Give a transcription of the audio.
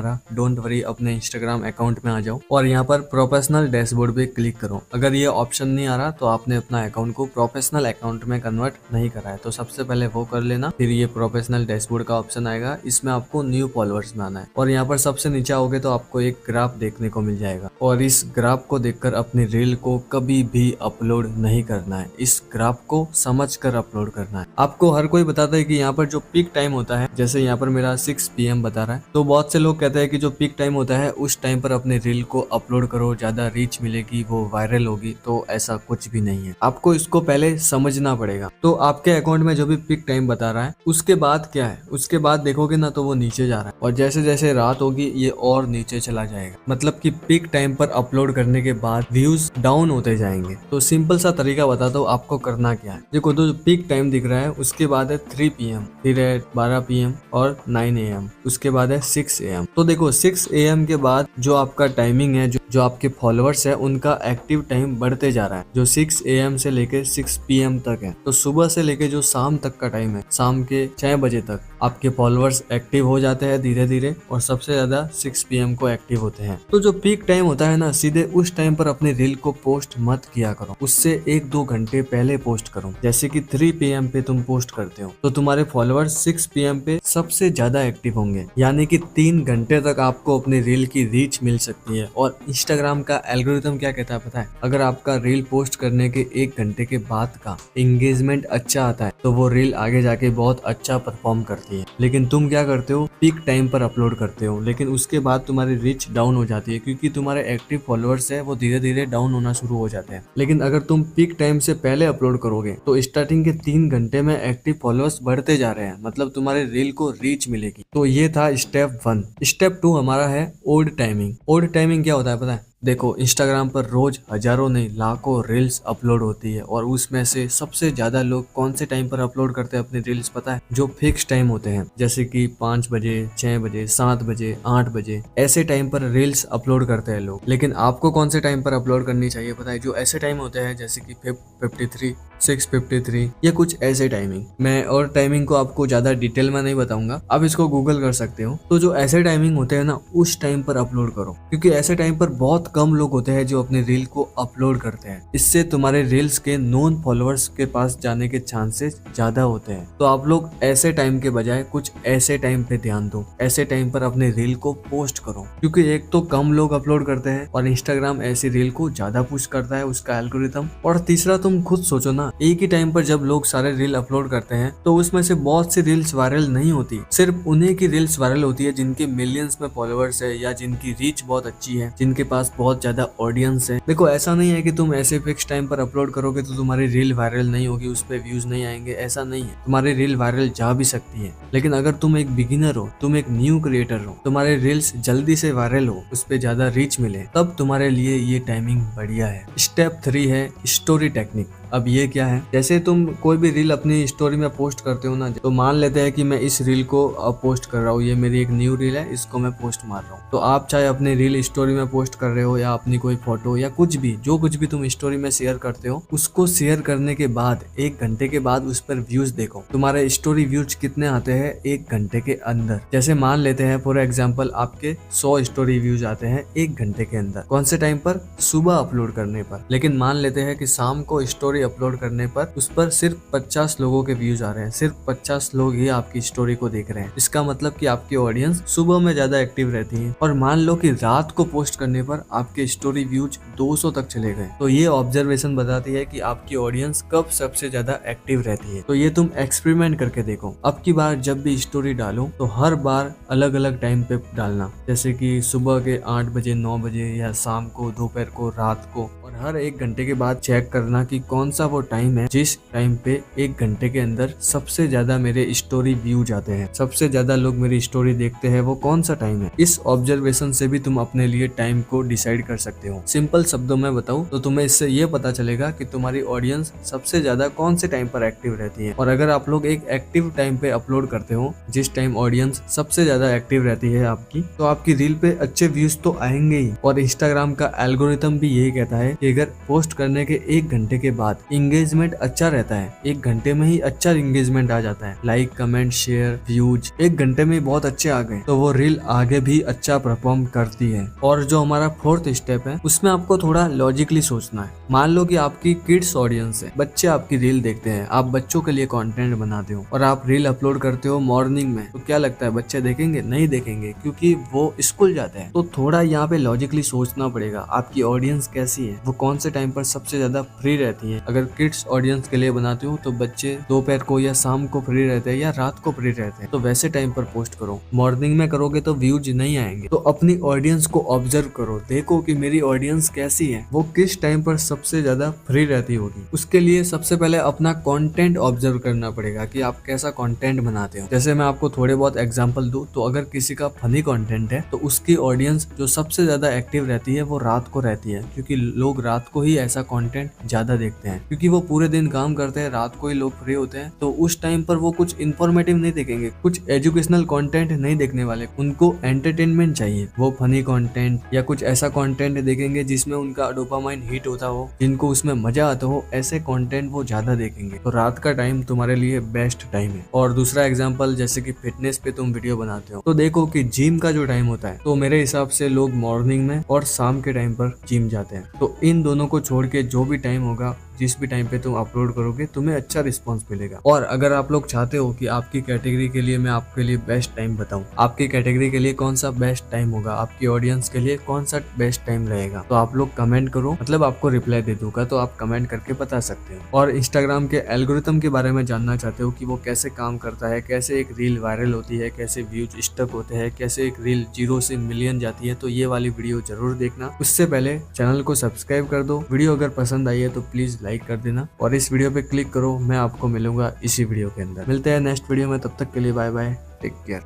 रहा, don't worry, अपने Instagram account में आ जाओ और यहाँ पर प्रोफेशनल डैशबोर्ड पे क्लिक करो। अगर ये ऑप्शन नहीं आ रहा तो आपने अपना अकाउंट को प्रोफेशनल अकाउंट में कन्वर्ट नहीं करा है, तो सबसे पहले वो कर लेना। फिर ये प्रोफेशनल डैशबोर्ड का ऑप्शन आएगा, इसमें आपको न्यू फॉलोअर्स में आना है और यहाँ पर सबसे नीचे आओगे तो आपको एक ग्राफ देखने को मिल जाएगा और इस ग्राफ को देखकर अपनी रील को कभी भी अपलोड नहीं करना है। इस ग्राफ को समझ कर अपलोड करना है। आपको हर कोई बताता है कि यहाँ पर जो पीक टाइम होता है, जैसे यहाँ पर मेरा 6 PM बता रहा है, तो बहुत से लोग कहते हैं कि जो पीक टाइम होता है उस टाइम पर अपने रील को अपलोड करो, ज्यादा रीच मिलेगी, वो वायरल होगी। तो ऐसा कुछ भी नहीं है, आपको इसको पहले समझना पड़ेगा। तो आपके अकाउंट में जो भी पीक टाइम बता रहा है उसके बाद क्या है, उसके बाद देखोगे ना तो वो नीचे जा रहा है और जैसे जैसे रात होगी ये और नीचे चला जाएगा। मतलब कि पीक टाइम पर अपलोड करने के बाद व्यूज डाउन होते जाएंगे। तो सिंपल सा तरीका बताता हूँ आपको करना क्या है। देखो, तो जो पीक टाइम दिख रहा है उसके बाद है 3 PM, फिर है 12 PM और 9 AM, उसके बाद है 6 AM। तो देखो 6 AM के बाद जो आपका टाइमिंग है, जो आपके फॉलोअर्स है उनका एक्टिव टाइम बढ़ते जा रहा है, जो 6 AM से लेके 6 PM तक है। तो सुबह से लेके जो शाम तक का टाइम है, शाम के 6 बजे तक आपके फॉलोअर्स एक्टिव हो जाते हैं धीरे धीरे और सबसे ज्यादा 6 PM को एक्टिव होते हैं। तो जो पीक टाइम होता है ना, सीधे उस टाइम पर अपने रील को पोस्ट मत किया करो, उससे 1-2 घंटे पहले पोस्ट करो। जैसे कि 3 PM पे तुम पोस्ट करते हो तो तुम्हारे फॉलोअर्स 6 PM पे सबसे ज्यादा एक्टिव होंगे, यानी कि 3 घंटे तक आपको अपनी रील की रीच मिल सकती है। और इंस्टाग्राम का एल्गोरिथम क्या कहता है पता है, अगर आपका रील पोस्ट करने के 1 घंटे के बाद का एंगेजमेंट अच्छा आता है तो वो रील आगे जाके बहुत अच्छा परफॉर्म करती है। लेकिन तुम क्या करते हो, पीक टाइम पर अपलोड करते हो, लेकिन उसके बाद तुम्हारी रीच डाउन हो जाती है क्योंकि तुम्हारे एक्टिव फॉलोअर्स है वो धीरे धीरे डाउन होना शुरू हो जाते हैं। लेकिन अगर तुम पीक टाइम से पहले अपलोड करोगे तो स्टार्टिंग के 3 घंटे में एक्टिव फॉलोअर्स बढ़ते जा रहे हैं, मतलब तुम्हारे रील को रीच मिलेगी। तो ये था स्टेप 1। स्टेप 2 हमारा है ओड टाइमिंग। ओड टाइमिंग क्या होता है पता है? देखो, इंस्टाग्राम पर रोज हजारों नहीं लाखों रील्स अपलोड होती है और उसमें से सबसे ज्यादा लोग कौन से टाइम पर अपलोड करते हैं अपनी रील्स पता है? जो फिक्स टाइम होते हैं, जैसे कि 5 बजे, 6 बजे, 7 बजे, 8 बजे, ऐसे टाइम पर रील्स अपलोड करते हैं लोग। लेकिन आपको कौन से टाइम पर अपलोड करनी चाहिए पता है? जो ऐसे टाइम होते हैं जैसे कि 5:53, 6:53, ये कुछ ऐसे टाइमिंग। मैं और टाइमिंग को आपको ज्यादा डिटेल में नहीं बताऊंगा, आप इसको गूगल कर सकते हो। तो जो ऐसे टाइमिंग होते हैं ना, उस टाइम पर अपलोड करो, क्योंकि ऐसे टाइम पर बहुत कम लोग होते हैं जो अपने रील को अपलोड करते हैं। इससे तुम्हारे रील्स के नॉन फॉलोअर्स के पास जाने के चांसेस ज्यादा होते हैं। तो आप लोग ऐसे टाइम के बजाय कुछ ऐसे टाइम पे ध्यान दो, ऐसे टाइम पर अपने रील को पोस्ट करो, क्योंकि एक तो कम लोग अपलोड करते हैं और इंस्टाग्राम ऐसी रील को ज्यादा पुश करता है, उसका एल्गोरिथम। और तीसरा, तुम खुद सोचो ना, एक ही टाइम पर जब लोग सारे रील अपलोड करते हैं तो उसमें से बहुत सी रील्स वायरल नहीं होती, सिर्फ उन्हीं की रील्स वायरल होती है जिनके मिलियंस में फॉलोअर्स है या जिनकी रीच बहुत अच्छी है, जिनके पास बहुत ज्यादा ऑडियंस है। देखो, ऐसा नहीं है कि तुम ऐसे फिक्स टाइम पर अपलोड करोगे तो तुम्हारी रील वायरल नहीं होगी, उस पर व्यूज नहीं आएंगे, ऐसा नहीं है। तुम्हारी रील वायरल जा भी सकती है, लेकिन अगर तुम एक बिगिनर हो, तुम एक न्यू क्रिएटर हो, तुम्हारे रील्स जल्दी से वायरल हो, उस पर ज्यादा रीच मिले, तब तुम्हारे लिए ये टाइमिंग बढ़िया है। स्टेप 3 है स्टोरी टेक्निक। अब ये क्या है? जैसे तुम कोई भी रील अपनी स्टोरी में पोस्ट करते हो ना, तो मान लेते हैं कि मैं इस रील को पोस्ट कर रहा हूँ, ये मेरी एक न्यू रील है, इसको मैं पोस्ट मार रहा हूँ। तो आप चाहे अपनी रील स्टोरी में पोस्ट कर रहे हो या अपनी कोई फोटो या कुछ भी, जो कुछ भी तुम स्टोरी में शेयर करते हो, उसको शेयर करने के बाद 1 घंटे के बाद उस पर व्यूज देखो, तुम्हारे स्टोरी व्यूज कितने आते हैं 1 घंटे के अंदर। जैसे मान लेते हैं फॉर एग्जाम्पल आपके 100 स्टोरी व्यूज आते हैं 1 घंटे के अंदर। कौन से टाइम पर? सुबह अपलोड करने पर। लेकिन मान लेते हैं कि शाम को स्टोरी अपलोड करने पर उस पर सिर्फ 50 लोगों के व्यूज आ रहे हैं, सिर्फ 50 लोग ही आपकी स्टोरी को देख रहे हैं। इसका मतलब कि आपकी ऑडियंस सुबह में ज्यादा एक्टिव रहती है। और मान लो कि रात को पोस्ट करने पर आपके स्टोरी व्यूज 200 तक चले गए, तो ये ऑब्जर्वेशन बताती है कि आपकी ऑडियंस कब सबसे ज्यादा एक्टिव रहती है। तो ये तुम एक्सपेरिमेंट करके देखो। अब की बार जब भी स्टोरी डालो तो हर बार अलग अलग टाइम पे डालना, जैसे कि सुबह के 8 बजे, 9 बजे, या शाम को, दोपहर को, रात को। और हर 1 घंटे के बाद चेक करना कि कौन सा वो टाइम है जिस टाइम पे 1 घंटे के अंदर सबसे ज्यादा मेरे स्टोरी व्यूज आते हैं, सबसे ज्यादा लोग मेरी स्टोरी देखते हैं, वो कौन सा टाइम है। इस ऑब्जर्वेशन से भी तुम अपने लिए टाइम को डिसाइड कर सकते हो। सिंपल शब्दों में बताऊं तो तुम्हें इससे ये पता चलेगा कि तुम्हारी ऑडियंस सबसे ज्यादा कौन से टाइम पर एक्टिव रहती है। और अगर आप लोग एक एक्टिव टाइम पे अपलोड करते हो, जिस टाइम ऑडियंस सबसे ज्यादा एक्टिव रहती है आपकी, तो आपकी रील पे अच्छे व्यूज तो आएंगे ही। और इंस्टाग्राम का एल्गोरिथम भी यही कहता है कि कि अगर पोस्ट करने के 1 घंटे के बाद इंगेजमेंट अच्छा रहता है, 1 घंटे में ही अच्छा इंगेजमेंट आ जाता है, लाइक कमेंट शेयर व्यूज 1 घंटे में बहुत अच्छे आ गए, तो वो रील आगे भी अच्छा परफॉर्म करती है। और जो हमारा 4th स्टेप है उसमें आपको थोड़ा लॉजिकली सोचना है। मान लो कि आपकी किड्स ऑडियंस है, बच्चे आपकी रील देखते हैं, आप बच्चों के लिए कंटेंट बनाते हो और आप रील अपलोड करते हो मॉर्निंग में, तो क्या लगता है बच्चे देखेंगे? नहीं देखेंगे, क्योंकि वो स्कूल जाते हैं। तो थोड़ा यहाँ पे लॉजिकली सोचना पड़ेगा, आपकी ऑडियंस कैसी है, वो कौन से टाइम पर सबसे ज्यादा फ्री रहती है। अगर किड्स ऑडियंस के लिए बनाते हो तो बच्चे दोपहर को या शाम को फ्री रहते हैं या रात को फ्री रहते हैं, तो वैसे टाइम पर पोस्ट करो। मॉर्निंग में करोगे तो व्यूज नहीं आएंगे। तो अपनी ऑडियंस को ऑब्जर्व करो, देखो कि मेरी ऑडियंस कैसी है, वो किस टाइम पर सबसे ज्यादा फ्री रहती होगी। उसके लिए सबसे पहले अपना कंटेंट ऑब्जर्व करना पड़ेगा कि आप कैसा कंटेंट बनाते हो। जैसे मैं आपको थोड़े बहुत एग्जांपल दूं तो अगर किसी का फनी कंटेंट है तो उसकी ऑडियंस जो सबसे ज्यादा एक्टिव रहती है वो रात को रहती है, क्योंकि लोग रात को ही ऐसा कंटेंट ज्यादा देखते हैं, क्योंकि वो पूरे दिन काम करते हैं, रात को ही लोग फ्री होते हैं। तो उस टाइम पर वो कुछ इन्फॉर्मेटिव नहीं देखेंगे, कुछ एजुकेशनल कंटेंट नहीं देखने वाले, उनको एंटरटेनमेंट चाहिए। वो फनी कंटेंट या कुछ ऐसा कंटेंट देखेंगे जिसमें उनका डोपामाइन हिट होता हो, जिनको उसमें मजा आता हो, ऐसे कंटेंट वो ज्यादा देखेंगे। तो रात का टाइम तुम्हारे लिए बेस्ट टाइम है। और दूसरा एग्जांपल, जैसे कि फिटनेस पे तुम वीडियो बनाते हो तो देखो कि जिम का जो टाइम होता है, तो मेरे हिसाब से लोग मॉर्निंग में और शाम के टाइम पर जिम जाते हैं। तो इन दोनों को छोड़ के जो भी टाइम होगा, जिस भी टाइम पे तुम अपलोड करोगे, तुम्हें अच्छा रिस्पांस मिलेगा। और अगर आप लोग चाहते हो कि आपकी कैटेगरी के लिए मैं आपके लिए बेस्ट टाइम बताऊं, आपकी कैटेगरी के लिए कौन सा बेस्ट टाइम होगा, आपकी ऑडियंस के लिए कौन सा बेस्ट टाइम रहेगा, तो आप लोग कमेंट करो, मतलब आपको रिप्लाई दे दूंगा, तो आप कमेंट करके बता सकते हो। और इंस्टाग्राम के एल्गोरिथम के बारे में जानना चाहते हो कि वो कैसे काम करता है, कैसे एक रील वायरल होती है, कैसे व्यूज स्टक होते हैं, कैसे एक रील 0 से मिलियन जाती है, तो ये वाली वीडियो जरूर देखना। उससे पहले चैनल को सब्सक्राइब कर दो। वीडियो अगर पसंद आई है तो प्लीज लाइक कर देना और इस वीडियो पे क्लिक करो। मैं आपको मिलूंगा इसी वीडियो के अंदर। मिलते हैं नेक्स्ट वीडियो में, तब तक के लिए बाय बाय, टेक केयर।